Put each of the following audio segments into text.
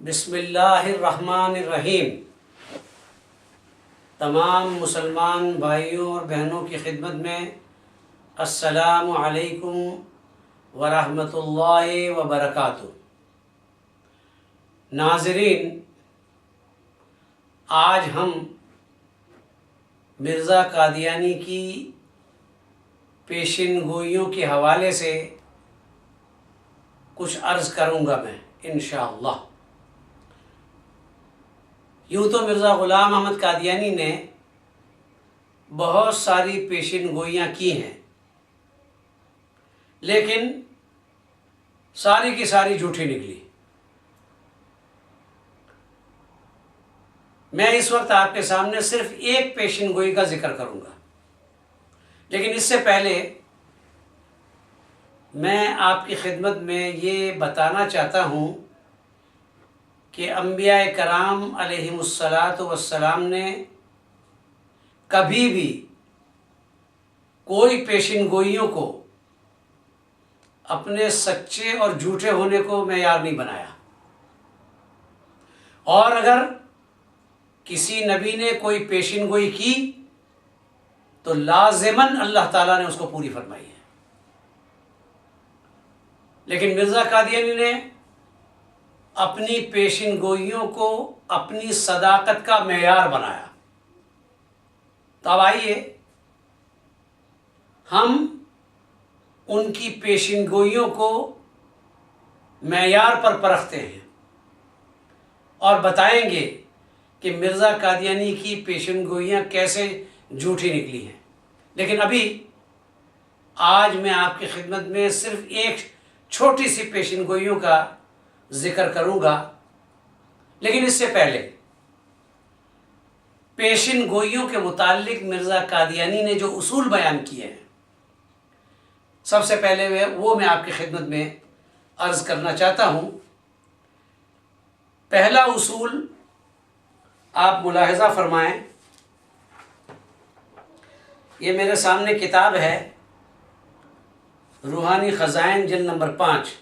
بسم اللہ الرحمن الرحیم۔ تمام مسلمان بھائیوں اور بہنوں کی خدمت میں السلام علیکم ورحمۃ اللہ وبرکاتہ۔ ناظرین، آج ہم مرزا قادیانی کی پیشن گوئیوں کے حوالے سے کچھ عرض کروں گا میں انشاءاللہ۔ یوں تو مرزا غلام احمد قادیانی نے بہت ساری پیشن گوئیاں کی ہیں، لیکن ساری کی ساری جھوٹی نکلی۔ میں اس وقت آپ کے سامنے صرف ایک پیشن گوئی کا ذکر کروں گا، لیکن اس سے پہلے میں آپ کی خدمت میں یہ بتانا چاہتا ہوں کہ انبیاء کرام علیہم الصلاۃ والسلام نے کبھی بھی کوئی پیشن گوئیوں کو اپنے سچے اور جھوٹے ہونے کو معیار نہیں بنایا، اور اگر کسی نبی نے کوئی پیشن گوئی کی تو لازماً اللہ تعالیٰ نے اس کو پوری فرمائی ہے۔ لیکن مرزا قادیانی نے اپنی پیشن گوئیوں کو اپنی صداقت کا معیار بنایا۔ تو اب آئیے ہم ان کی پیشن گوئیوں کو معیار پر پرکھتے ہیں اور بتائیں گے کہ مرزا قادیانی کی پیشن گوئیاں کیسے جھوٹی نکلی ہیں۔ لیکن ابھی آج میں آپ کی خدمت میں صرف ایک چھوٹی سی پیشن گوئیوں کا ذکر کروں گا، لیکن اس سے پہلے پیشن گوئیوں کے متعلق مرزا قادیانی نے جو اصول بیان کیے ہیں، سب سے پہلے وہ میں آپ کی خدمت میں عرض کرنا چاہتا ہوں۔ پہلا اصول آپ ملاحظہ فرمائیں، یہ میرے سامنے کتاب ہے روحانی خزائن جلد نمبر 5،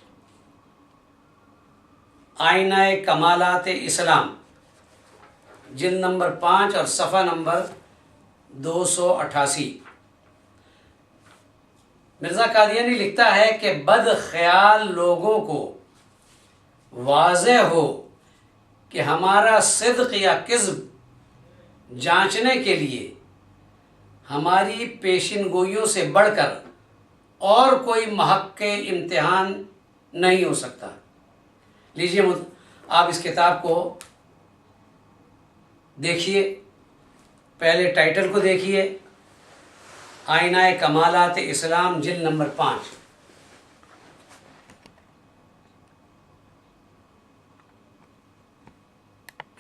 آئینہ کمالات اسلام، جلد نمبر 5 اور صفحہ نمبر 288۔ مرزا قادیانی لکھتا ہے کہ بد خیال لوگوں کو واضح ہو کہ ہمارا صدق یا کذب جانچنے کے لیے ہماری پیشن گوئیوں سے بڑھ کر اور کوئی محق امتحان نہیں ہو سکتا۔ لیجیے آپ اس کتاب کو دیکھیے، پہلے ٹائٹل کو دیکھیے، آئینہ کمالات اسلام جلد نمبر 5۔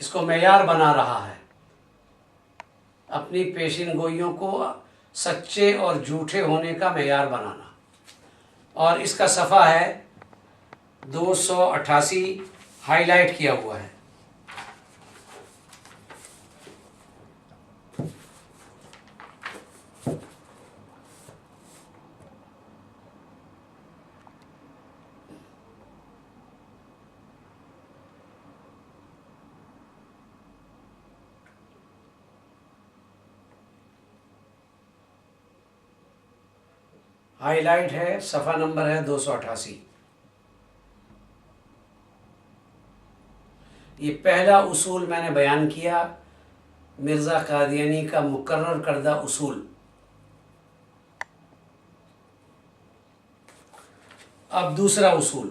اس کو معیار بنا رہا ہے، اپنی پیشن گوئیوں کو سچے اور جھوٹے ہونے کا معیار بنانا، اور اس کا صفحہ ہے 288، ہائی لائٹ کیا ہوا ہے۔ ہائی لائٹ ہے، صفحہ نمبر ہے 288۔ یہ پہلا اصول میں نے بیان کیا، مرزا قادیانی کا مقرر کردہ اصول۔ اب دوسرا اصول،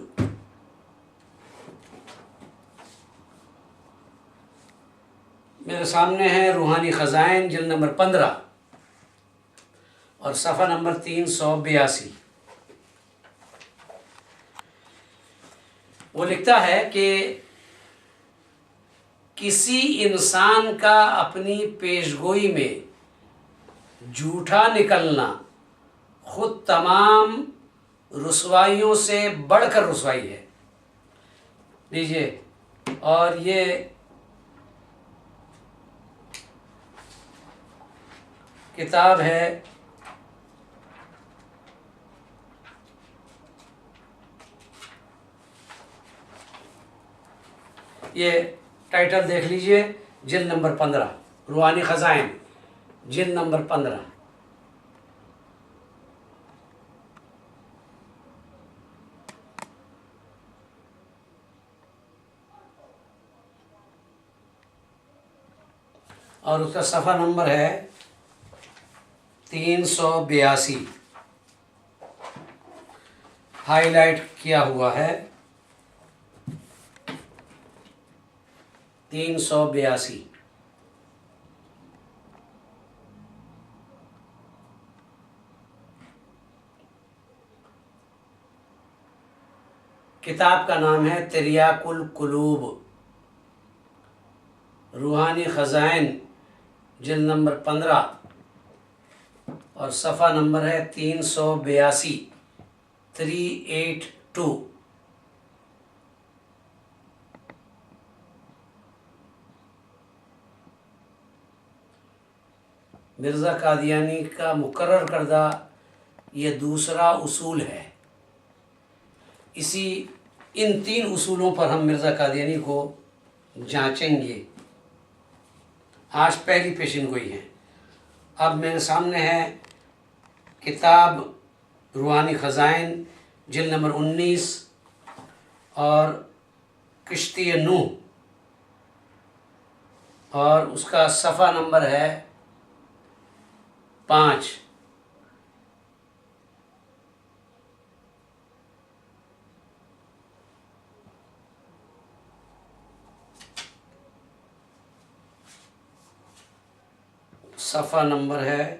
میرے سامنے ہے روحانی خزائن جلد نمبر 15 اور صفحہ نمبر 382۔ وہ لکھتا ہے کہ کسی انسان کا اپنی پیشگوئی میں جھوٹا نکلنا خود تمام رسوائیوں سے بڑھ کر رسوائی ہے۔ لیجیے، اور یہ کتاب ہے یہ ٹائٹل دیکھ لیجئے، جلد نمبر 15، روحانی خزائن، جلد نمبر 15۔ اور اس کا صفحہ نمبر ہے 382، ہائی لائٹ کیا ہوا ہے 382۔ کتاب کا نام ہے تریاق القلوب، روحانی خزائن، جلد نمبر 15 اور صفحہ نمبر ہے 382، 382۔ مرزا قادیانی کا مقرر کردہ یہ دوسرا اصول ہے۔ ان 3 اصولوں پر ہم مرزا قادیانی کو جانچیں گے۔ آج پہلی پیشن گوئی ہے۔ اب میرے سامنے ہے کتاب روحانی خزائن، جلد نمبر 19 اور کشتی نوح، اور اس کا صفحہ نمبر ہے 5۔ صفحہ نمبر ہے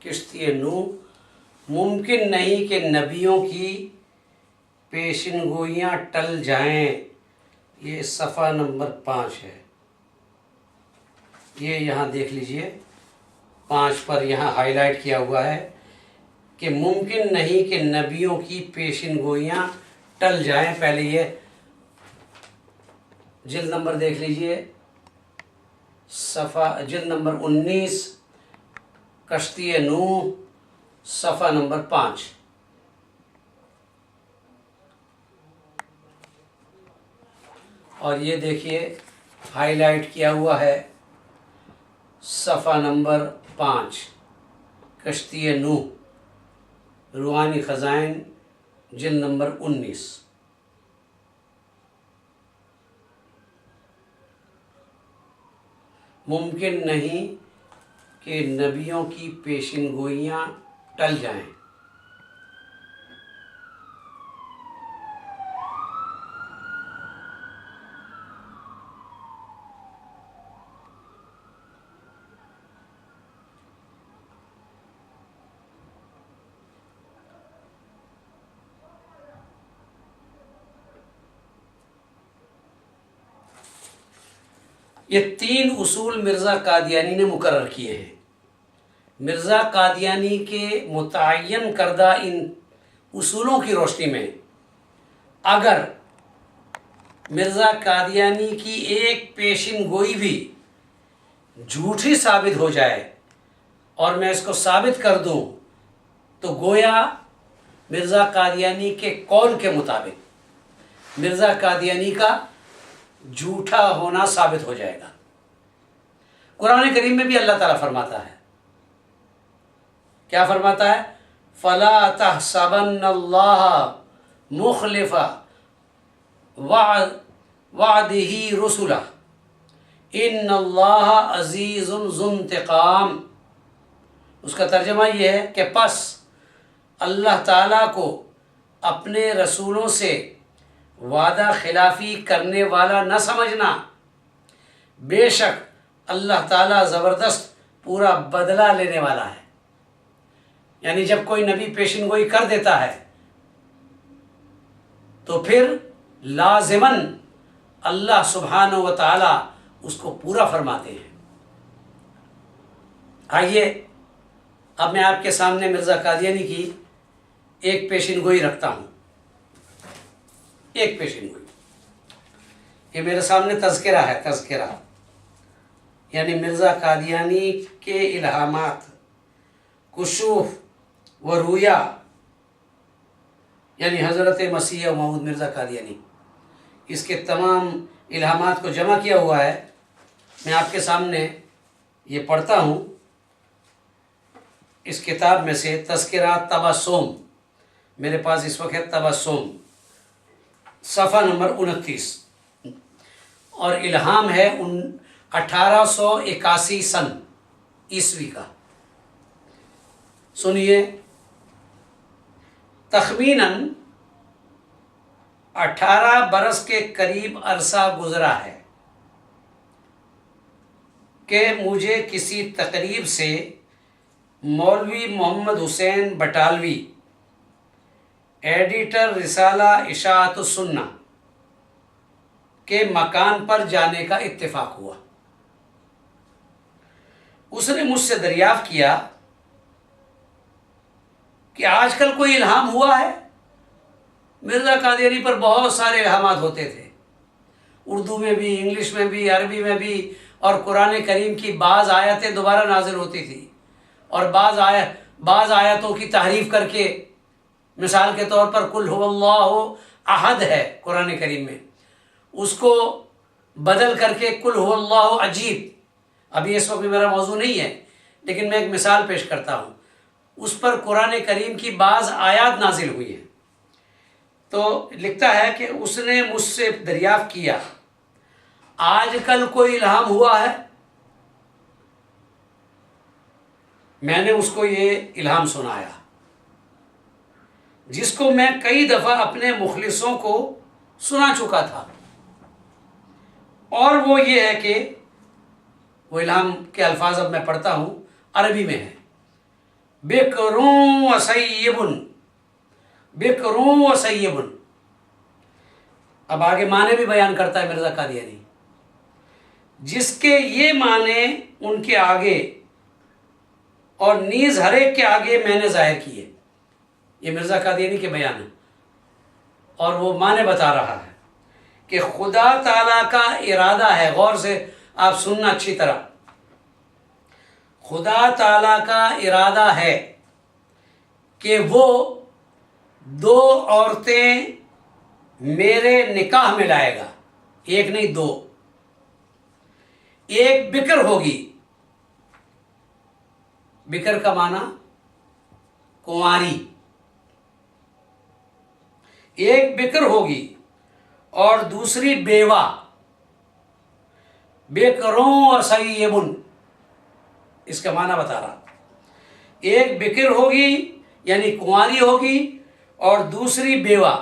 'کشتی نوح'، ممکن نہیں کہ نبیوں کی پیشن گوئیاں ٹل جائیں، یہ صفحہ نمبر 5 ہے۔ یہ یہاں دیکھ لیجئے، 5 پر یہاں ہائی لائٹ کیا ہوا ہے کہ ممکن نہیں کہ نبیوں کی پیشن گوئیاں ٹل جائیں۔ پہلے یہ جلد نمبر دیکھ لیجئے، جلد نمبر 19، کشتی نوح، صفحہ نمبر 5۔ اور یہ دیکھیے ہائی لائٹ کیا ہوا ہے صفحہ نمبر 5، کشتی نوح، روحانی خزائن، جلد نمبر 19۔ ممکن نہیں کہ نبیوں کی پیشن گوئیاں ٹل جائیں۔ یہ 3 اصول مرزا قادیانی نے مقرر کیے ہیں۔ مرزا قادیانی کے متعین کردہ ان اصولوں کی روشنی میں اگر مرزا قادیانی کی ایک پیشن گوئی بھی جھوٹی ثابت ہو جائے اور میں اس کو ثابت کر دوں تو گویا مرزا قادیانی کے قول کے مطابق مرزا قادیانی کا جھوٹا ہونا ثابت ہو جائے گا۔ قرآن کریم میں بھی اللہ تعالیٰ فرماتا ہے، کیا فرماتا ہے؟ فَلَا تَحْسَبَنَّ اللَّهَ مُخْلِفَ وَعْدِهِ رُسُلَهُ إِنَّ اللَّهَ عَزِيزٌ ذُو انتقام۔ اس کا ترجمہ یہ ہے کہ پس اللہ تعالیٰ کو اپنے رسولوں سے وعدہ خلافی کرنے والا نہ سمجھنا، بے شک اللہ تعالیٰ زبردست پورا بدلہ لینے والا ہے۔ یعنی جب کوئی نبی پیشن گوئی کر دیتا ہے تو تو پھر لازماً اللہ سبحانہ و تعالی اس کو پورا فرماتے ہیں۔ آئیے اب میں آپ کے سامنے مرزا قادیانی کی ایک پیشین گوئی رکھتا ہوں، ایک پیشین گوئی۔ یہ میرے سامنے تذکرہ ہے، تذکرہ یعنی مرزا قادیانی کے الہامات، کشوف و رویا، یعنی حضرت مسیح موعود مرزا قادیانی، اس کے تمام الہامات کو جمع کیا ہوا ہے۔ میں آپ کے سامنے یہ پڑھتا ہوں اس کتاب میں سے، تذکرہ تبسم، میرے پاس اس وقت ہے تبسم، صفحہ نمبر 29، اور الہام ہے 1881 سن عیسوی کا۔ سنیے، تخمیناً 18 برس کے قریب عرصہ گزرا ہے کہ مجھے کسی تقریب سے مولوی محمد حسین بٹالوی، ایڈیٹر رسالہ اشاعت السنہ کے مکان پر جانے کا اتفاق ہوا۔ اس نے مجھ سے دریافت کیا کہ آج کل کوئی الہام ہوا ہے؟ مرزا قادیانی پر بہت سارے الہامات ہوتے تھے، اردو میں بھی، انگلش میں بھی، عربی میں بھی، اور قرآن کریم کی بعض آیتیں دوبارہ نازل ہوتی تھی، اور بعض آیتوں کی تحریف کر کے، مثال کے طور پر قل هو اللہ احد ہے قرآن کریم میں، اس کو بدل کر کے قل هو اللہ عجیب، ابھی اس وقت میرا موضوع نہیں ہے لیکن میں ایک مثال پیش کرتا ہوں، اس پر قرآن کریم کی بعض آیات نازل ہوئی ہیں۔ تو لکھتا ہے کہ اس نے مجھ سے دریافت کیا، آج کل کوئی الہام ہوا ہے؟ میں نے اس کو یہ الہام سنایا، جس کو میں کئی دفعہ اپنے مخلصوں کو سنا چکا تھا، اور وہ یہ ہے کہ وہ الہام کے الفاظ اب میں پڑھتا ہوں، عربی میں ہے، بکرون و سیبن، بکرون و سیبن۔ اب آگے معنی بھی بیان کرتا ہے مرزا قادیانی، جس کے یہ معنی ان کے آگے اور نیز ہر ایک کے آگے میں نے ظاہر کیے۔ یہ مرزا قادیانی کے بیان ہے، اور وہ معنی بتا رہا ہے کہ خدا تعالیٰ کا ارادہ ہے، غور سے آپ سننا اچھی طرح، خدا تعالیٰ کا ارادہ ہے کہ وہ 2 عورتیں میرے نکاح میں لائے گا، ایک نہیں 2، ایک بکر ہوگی، بکر کا معنی کنواری، ایک بکر ہوگی اور دوسری بیوہ، بکروں و سیبن، اس کا معنی بتا رہا، ایک بکر ہوگی یعنی کنواری ہوگی اور دوسری بیوہ۔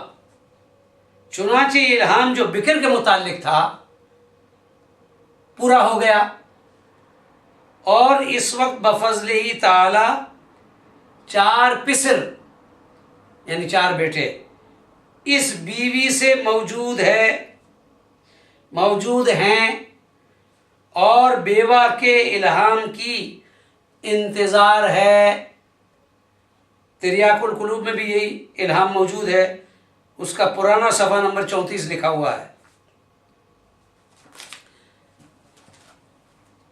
چنانچہ الہام جو بکر کے متعلق تھا پورا ہو گیا، اور اس وقت بفضل ہی تعالی 4 پسر یعنی 4 بیٹے اس بیوی سے موجود ہیں، اور بیوہ کے الہام کی انتظار ہے۔ تریاق القلوب میں بھی یہی الہام موجود ہے، اس کا پرانا صفحہ نمبر 34 لکھا ہوا ہے۔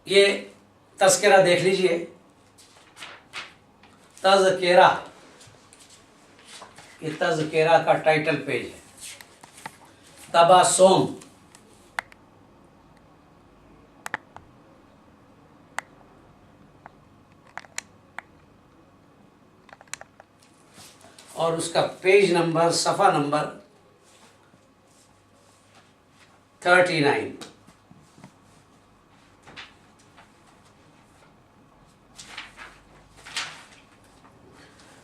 یہ تذکرہ دیکھ لیجئے، تذکرہ، یہ تذکرہ کا ٹائٹل پیج ہے، تبسم۔ اور اس کا پیج نمبر، صفحہ نمبر 39۔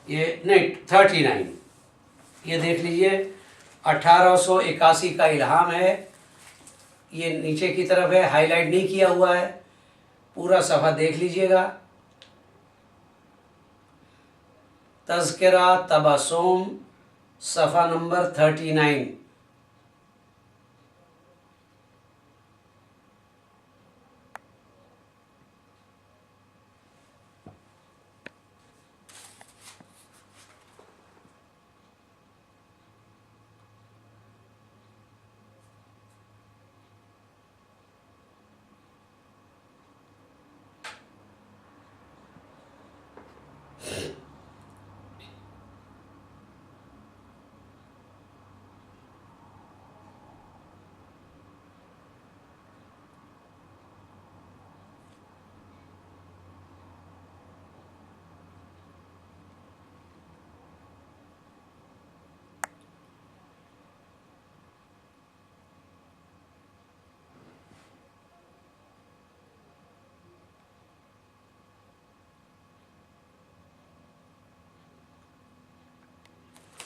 یہ نہیں 39، یہ دیکھ لیجئے، 1881 کا الہام ہے، یہ نیچے کی طرف ہے، ہائی لائٹ نہیں کیا ہوا ہے، پورا صفحہ دیکھ لیجئے گا۔ تذکرہ تبسم، صفحہ نمبر 39،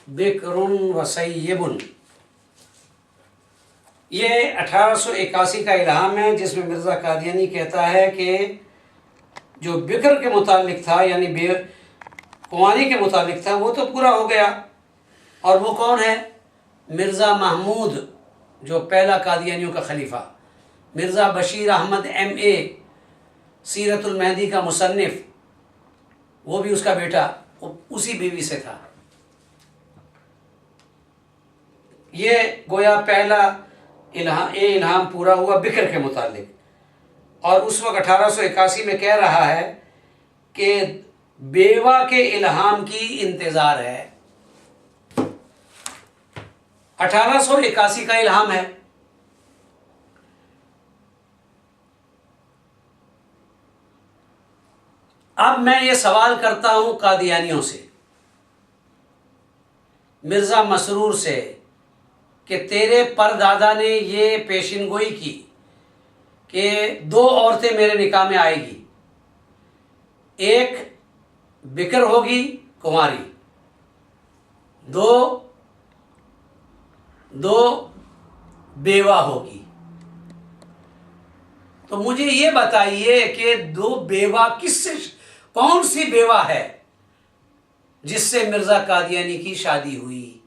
بکر و سیب، یہ 1881 کا الہام ہے، جس میں مرزا قادیانی کہتا ہے کہ جو بکر کے متعلق تھا یعنی کنواری کے متعلق تھا وہ تو پورا ہو گیا، اور وہ کون ہے؟ مرزا محمود، جو پہلا قادیانیوں کا خلیفہ، مرزا بشیر احمد MA سیرت المہدی کا مصنف، وہ بھی اس کا بیٹا اسی بیوی سے تھا۔ یہ گویا پہلا الہام پورا ہوا بکر کے متعلق، اور اس وقت 1881 میں کہہ رہا ہے کہ بیوہ کے الہام کی انتظار ہے۔ 1881 کا الہام ہے۔ اب میں یہ سوال کرتا ہوں قادیانیوں سے، مرزا مسرور سے، کہ تیرے پردادا نے یہ پیشن گوئی کی کہ 2 عورتیں میرے نکاح میں آئے گی، ایک بکر ہوگی کنواری، دو بیوہ ہوگی۔ تو مجھے یہ بتائیے کہ 2 بیوہ کون سی بیوہ ہے جس سے مرزا قادیانی کی شادی ہوئی،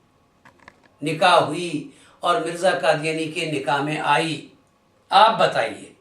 نکاح ہوئی، اور مرزا قادیانی کے نکاح میں آئی؟ آپ بتائیے۔